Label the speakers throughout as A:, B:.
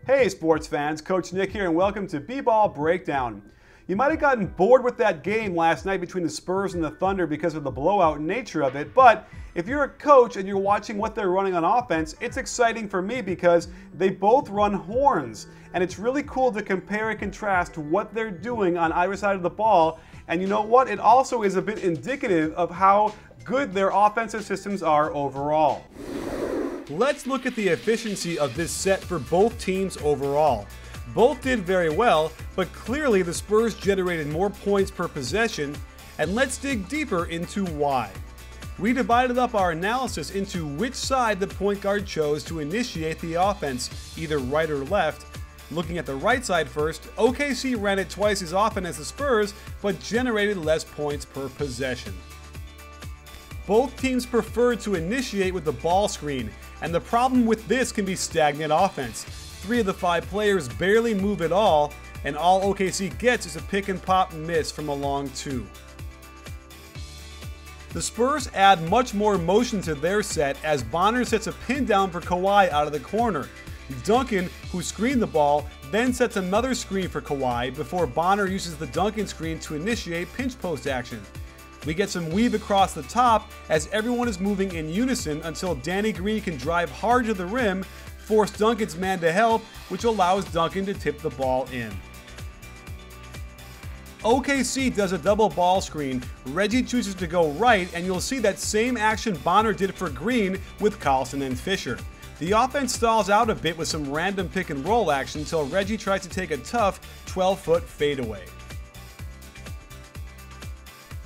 A: Hey sports fans, Coach Nick here and welcome to BBallBreakdown. You might have gotten bored with that game last night between the Spurs and the Thunder because of the blowout nature of it, but if you're a coach and you're watching what they're running on offense, it's exciting for me because they both run horns, and it's really cool to compare and contrast what they're doing on either side of the ball. And you know what? It also is a bit indicative of how good their offensive systems are overall. Let's look at the efficiency of this set for both teams overall. Both did very well, but clearly the Spurs generated more points per possession, and let's dig deeper into why. We divided up our analysis into which side the point guard chose to initiate the offense, either right or left. Looking at the right side first, OKC ran it twice as often as the Spurs, but generated less points per possession. Both teams preferred to initiate with the ball screen, and the problem with this can be stagnant offense. 3 of the 5 players barely move at all, and all OKC gets is a pick and pop miss from a long 2. The Spurs add much more motion to their set as Bonner sets a pin down for Kawhi out of the corner. Duncan, who screened the ball, then sets another screen for Kawhi before Bonner uses the Duncan screen to initiate pinch post action. We get some weave across the top as everyone is moving in unison until Danny Green can drive hard to the rim, force Duncan's man to help, which allows Duncan to tip the ball in. OKC does a double ball screen. Reggie chooses to go right, and you'll see that same action Bonner did for Green with Carlson and Fisher. The offense stalls out a bit with some random pick and roll action until Reggie tries to take a tough 12-foot fadeaway.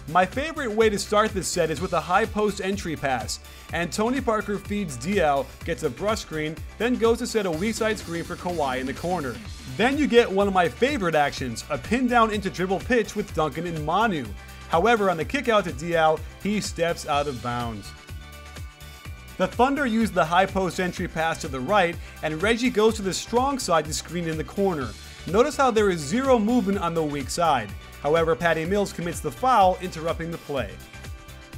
A: My favorite way to start this set is with a high post entry pass, and Tony Parker feeds Diaw, gets a brush screen, then goes to set a weak side screen for Kawhi in the corner. Then you get one of my favorite actions, a pin down into dribble pitch with Duncan and Manu. However, on the kick out to Diaw, he steps out of bounds. The Thunder use the high post entry pass to the right, and Reggie goes to the strong side to screen in the corner. Notice how there is zero movement on the weak side. However, Patty Mills commits the foul, interrupting the play.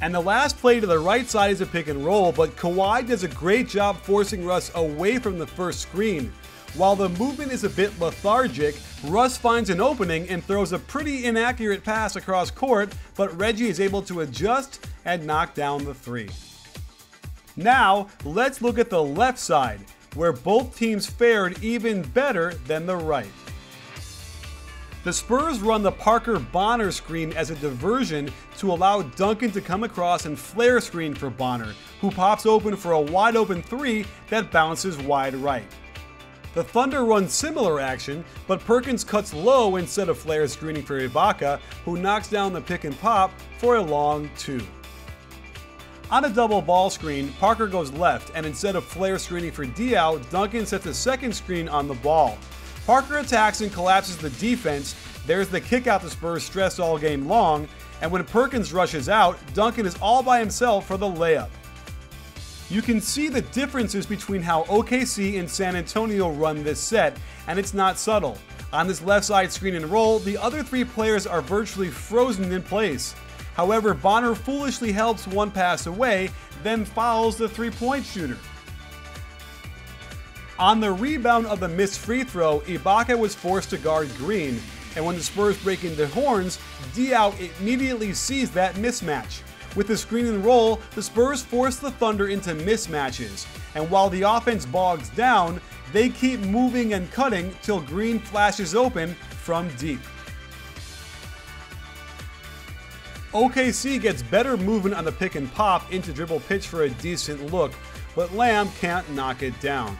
A: And the last play to the right side is a pick and roll, but Kawhi does a great job forcing Russ away from the first screen. While the movement is a bit lethargic, Russ finds an opening and throws a pretty inaccurate pass across court, but Reggie is able to adjust and knock down the 3. Now, let's look at the left side, where both teams fared even better than the right. The Spurs run the Parker-Bonner screen as a diversion to allow Duncan to come across and flare screen for Bonner, who pops open for a wide open 3 that bounces wide right. The Thunder run similar action, but Perkins cuts low instead of flare screening for Ibaka, who knocks down the pick and pop for a long 2. On a double ball screen, Parker goes left, and instead of flare screening for Diaw, Duncan sets a second screen on the ball. Parker attacks and collapses the defense. There's the kick out the Spurs stressed all game long, and when Perkins rushes out, Duncan is all by himself for the layup. You can see the differences between how OKC and San Antonio run this set, and it's not subtle. On this left side screen and roll, the other 3 players are virtually frozen in place. However, Bonner foolishly helps one pass away, then fouls the 3-point shooter. On the rebound of the missed free throw, Ibaka was forced to guard Green, and when the Spurs break into horns, Diaw immediately sees that mismatch. With the screen and roll, the Spurs force the Thunder into mismatches, and while the offense bogs down, they keep moving and cutting till Green flashes open from deep. OKC gets better movement on the pick and pop into dribble pitch for a decent look, but Lamb can't knock it down.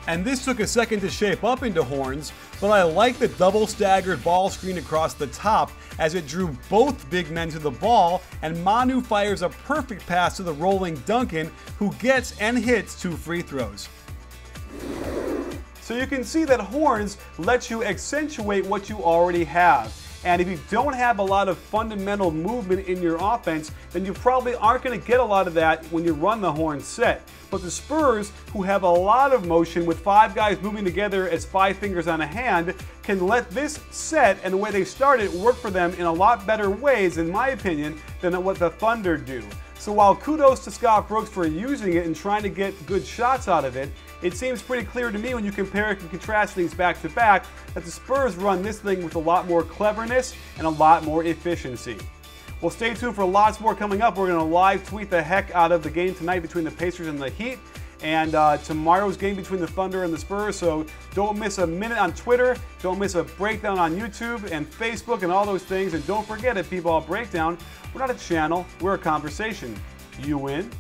A: And this took a second to shape up into horns, but I like the double staggered ball screen across the top as it drew both big men to the ball, and Manu fires a perfect pass to the rolling Duncan, who gets and hits 2 free throws. So you can see that horns lets you accentuate what you already have. And if you don't have a lot of fundamental movement in your offense, then you probably aren't going to get a lot of that when you run the horn set. But the Spurs, who have a lot of motion with 5 guys moving together as 5 fingers on a hand, can let this set and the way they start it work for them in a lot better ways, in my opinion, than what the Thunder do. So while kudos to Scott Brooks for using it and trying to get good shots out of it, it seems pretty clear to me when you compare and contrast things back to back that the Spurs run this thing with a lot more cleverness and a lot more efficiency. Well, stay tuned for lots more coming up. We're going to live tweet the heck out of the game tonight between the Pacers and the Heat, and tomorrow's game between the Thunder and the Spurs. So don't miss a minute on Twitter. Don't miss a breakdown on YouTube and Facebook and all those things. And don't forget at BBallBreakdown, we're not a channel, we're a conversation. You win,